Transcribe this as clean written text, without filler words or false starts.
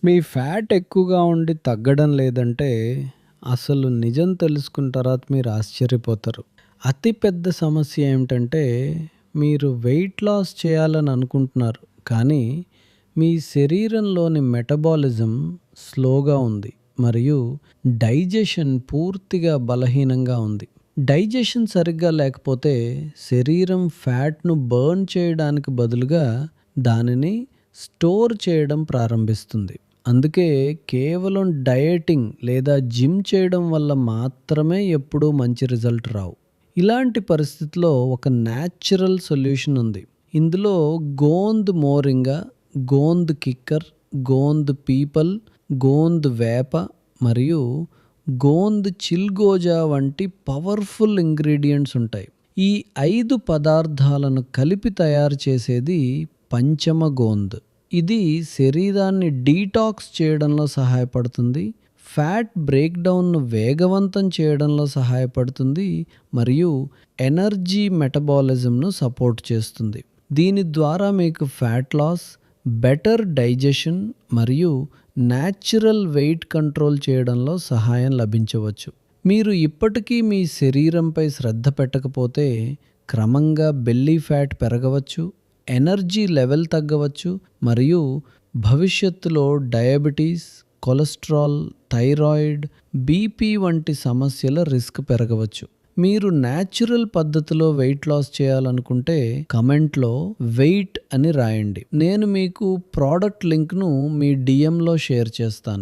మీ fat ఎక్కువగా ఉండి తగ్గడం లేదంటే అసలు నిజం తెలుసుకున్న తర్వాత మీరు ఆశ్చర్యపోతారు. అతి పెద్ద సమస్య ఏమిటంటే మీరు వెయిట్ లాస్ చేయాలని అనుకుంటున్నారు. కానీ మీ శరీరంలోని మెటబాలిజం స్లోగా ఉంది. మరియు డైజెషన్ పూర్తిగా బలహీనంగా ఉంది. డైజెషన్ సరిగ్గా లేకపోతే శరీరం ఫ్యాట్‌ను బర్న్ చేయడానికి బదులుగా దానిని స్టోర్ చేయడం ప్రారంభిస్తుంది. అందుకే కేవలం డయటింగ్ లేదా జిమ్ చేయడం వల్ల మాత్రమే ఎప్పుడూ మంచి రిజల్ట్ రావు. ఇలాంటి పరిస్థితిలో ఒక న్యాచురల్ సొల్యూషన్ ఉంది. ఇందులో గోంద్ మోరింగా, గోంద్ కిక్కర్, గోంద్ పీపల్, గోంద్ వేప మరియు గోంద్ చిల్గోజా వంటి పవర్ఫుల్ ఇంగ్రీడియంట్స్ ఉంటాయి. ఈ 5 పదార్థాలను కలిపి తయారు చేసేది పంచమ గోంద్. ఇది శరీరాన్ని డీటాక్స్ చేయడంలో సహాయపడుతుంది. ఫ్యాట్ బ్రేక్డౌన్ను వేగవంతం చేయడంలో సహాయపడుతుంది మరియు ఎనర్జీ మెటబాలిజంను సపోర్ట్ చేస్తుంది. దీని ద్వారా మీకు ఫ్యాట్ లాస్, బెటర్ డైజెషన్ మరియు న్యాచురల్ వెయిట్ కంట్రోల్ చేయడంలో సహాయం లభించవచ్చు. మీరు ఇప్పటికీ మీ శరీరంపై శ్రద్ధ పెట్టకపోతే క్రమంగా బెల్లీ ఫ్యాట్ పెరగవచ్చు, ఎనర్జీ లెవెల్ తగ్గవచ్చు మరియు భవిష్యత్తులో డయాబెటీస్, కొలెస్ట్రాల్, థైరాయిడ్, బీపీ వంటి సమస్యల రిస్క్ పెరగవచ్చు. మీరు న్యాచురల్ పద్ధతిలో వెయిట్ లాస్ చేయాలనుకుంటే కమెంట్లో వెయిట్ అని రాయండి. నేను మీకు ప్రోడక్ట్ లింక్ను మీ డిఎంలో షేర్ చేస్తాను.